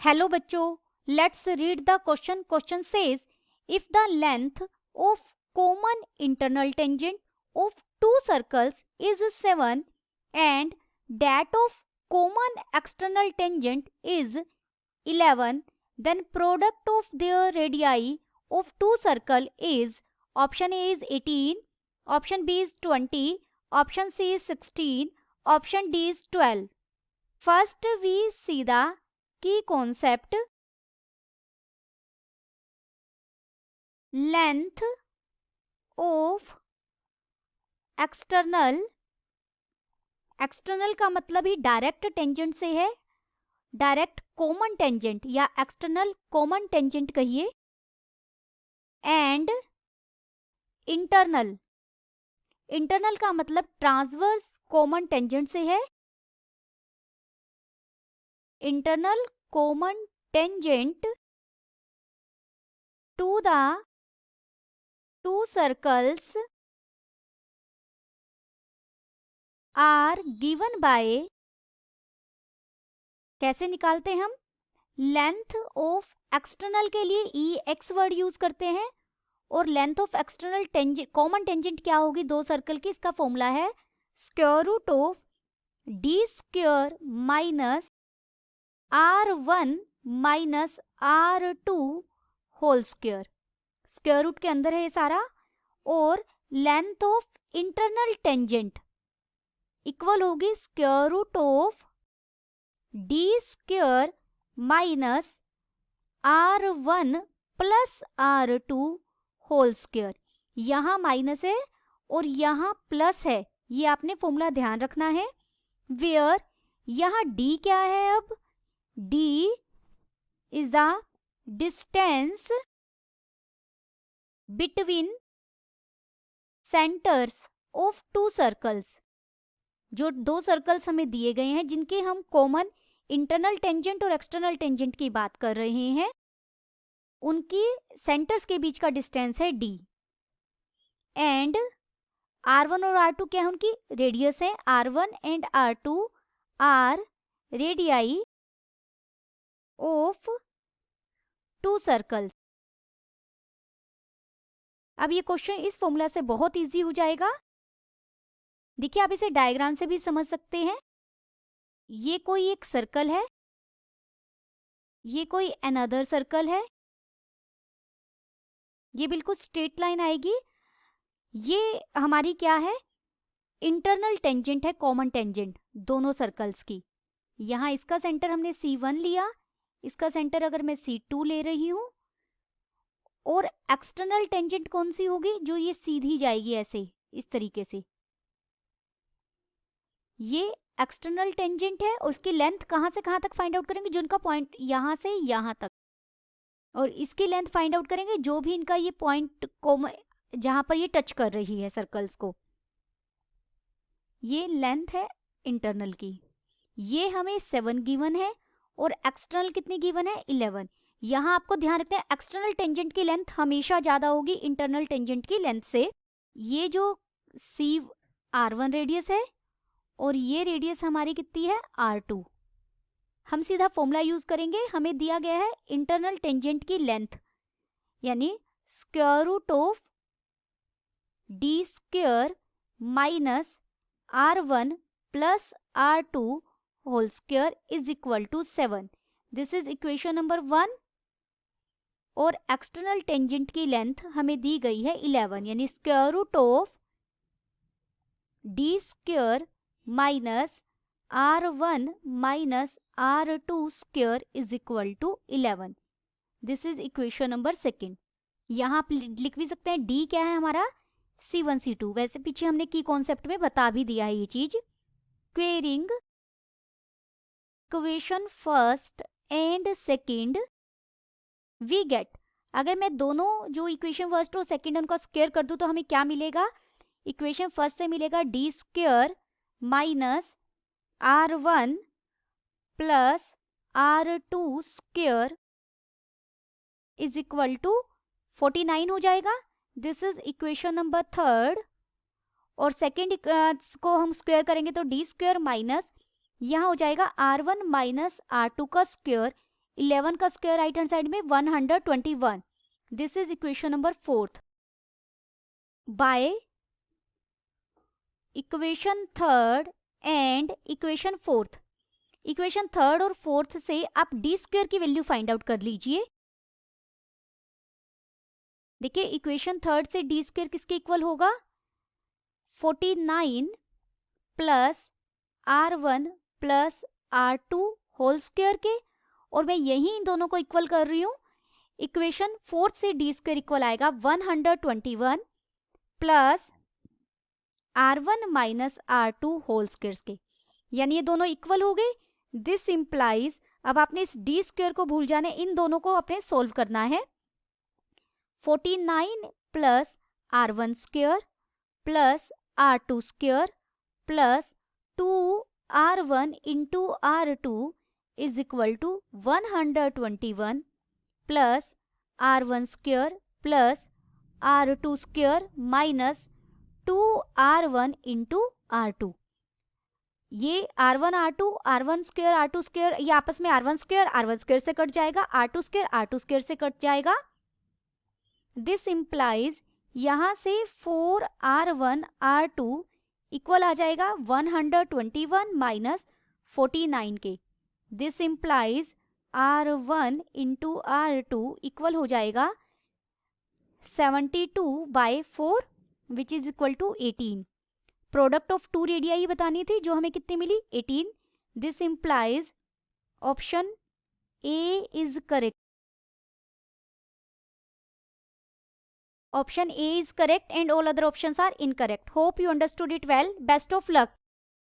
Hello बच्चों, let's read the question. Question says if the length of common internal tangent of two circles is 7 and that of common external tangent is 11, then product of their radii of two circle is option A is 18, option B is 20, option C is 16, option D is 12. First we see the key concept. Length of external का मतलब ही direct tangent से है, direct common tangent या external common tangent कहिए, and internal का मतलब transverse common tangent से है. Internal common tangent to the two circles are given by, कैसे निकालते हैं हम? लेंथ ऑफ एक्सटर्नल के लिए ई एक्स वर्ड यूज करते हैं, और length of external tangent common tangent क्या होगी दो सर्कल की? इसका फॉर्मूला है square root of D square minus r1 minus r2 whole square. Square root के अंदर है ये सारा. और length of internal tangent equal होगी square root of D square minus r1 plus r2 whole square. यहाँ माइनस है और यहाँ प्लस है, ये आपने फॉर्मूला ध्यान रखना है. वेयर यहाँ d क्या है? अब d is the distance between centres of two circles. जो दो सर्कल्स हमें दिए गए हैं जिनके हम कॉमन इंटरनल टेंजेंट और एक्सटर्नल टेंजेंट की बात कर रहे हैं, उनकी सेंटर्स के बीच का डिस्टेंस है d. एंड r1 और r2 क्या है? उनकी रेडियस है. r1 and r2 are radii of two circles. अब ये क्वेश्चन इस फॉर्मूला से बहुत इजी हो जाएगा. देखिए, आप इसे डायग्राम से भी समझ सकते हैं. ये कोई एक सर्कल है, ये कोई अनदर सर्कल है, ये बिल्कुल स्ट्रेट लाइन आएगी. ये हमारी क्या है? इंटरनल टेंजेंट है, कॉमन टेंजेंट दोनों सर्कल्स की. यहाँ इसका सेंटर हमने C1 लिया, इसका सेंटर अगर मैं C2 ले रही हूं. और एक्सटर्नल टेंजेंट कौन सी होगी? जो ये सीधी जाएगी ऐसे, इस तरीके से. ये एक्सटर्नल टेंजेंट है और उसकी लेंथ कहाँ से कहाँ तक फाइंड आउट करेंगे? जो इनका पॉइंट यहाँ से यहाँ तक. और इसकी लेंथ फाइंड आउट करेंगे जो भी इनका ये पॉइंट जहां पर ये टच कर रही है सर्कल्स को. ये लेंथ है इंटरनल की. ये हमें 7 गिवन है और एक्सटर्नल कितनी गिवन है? 11. यहाँ आपको ध्यान रखना है, एक्सटर्नल टेंजेंट की लेंथ हमेशा ज्यादा होगी इंटरनल टेंजेंट की लेंथ से. ये जो r1 रेडियस है और ये रेडियस हमारी कितनी है? r2. हम सीधा फॉर्मूला यूज करेंगे. हमें दिया गया है इंटरनल टेंजेंट की लेंथ, यानी square root of D square minus r1 plus r2 whole square is equal to 7. This is equation number 1. और एक्सटर्नल टेंजेंट की लेंथ हमें दी गई है 11, यानी square root of D square minus r1 minus r2 square is equal to 11. This is equation number 2. यहाँ आप लिख भी सकते हैं d क्या है हमारा? C1 C2. वैसे पीछे हमने की कॉन्सेप्ट में बता भी दिया है ये चीज. Squaring equation first and second we get. अगर मैं दोनों जो इक्वेशन फर्स्ट और सेकंड उनका स्क्वायर कर दूं तो हमें क्या मिलेगा? इक्वेशन फर्स्ट से मिलेगा D square minus r1 plus r2 square is equal to 49 हो जाएगा. This is equation number 3. और सेकेंड को हम स्क्वायर करेंगे तो डी स्क्वायर माइनस यहाँ हो जाएगा r1 माइनस r2 का स्क्वायर 11 का स्क्वायर राइट हैंड साइड में 121. This is equation number 4. By equation 3 and equation 4. Equation 3 और 4 से आप डी स्क्वायर की वैल्यू फाइंड आउट कर लीजिए. देखिए इक्वेशन 3 से डी स्क्वायर किसके इक्वल होगा? 49 plus R1 plus R2 whole square के. और मैं यही इन दोनों को इक्वल कर रही हूँ. इक्वेशन 4 से डी स्क्वायर इक्वल आएगा 121 plus R1 minus R2 whole square के. यानी ये दोनों इक्वल हो गए. दिस इम्प्लाइज, अब आपने इस डी स्क्वायर को भूल जाना, इन दोनों को आपने सोल्व करना है. 49 plus R1 square plus R2 square plus 2R1 into R2 is equal to 121 plus R1 square plus R2 square minus 2R1 into R2. ये R1 R2 R1 square R2 square ये आपस में R1 स्क्वायर से cut जाएगा, R2 square से cut जाएगा. This implies यहाँ से 4R1 R2 इक्वल आ जाएगा 121 माइनस 49 के. This implies R1 into R2 equal हो जाएगा 72/4 which is equal to 18. Product of two radii बतानी थी जो हमें कितनी मिली? 18. This implies option A is correct. Option A is correct and all other options are incorrect. Hope you understood it well. Best of luck.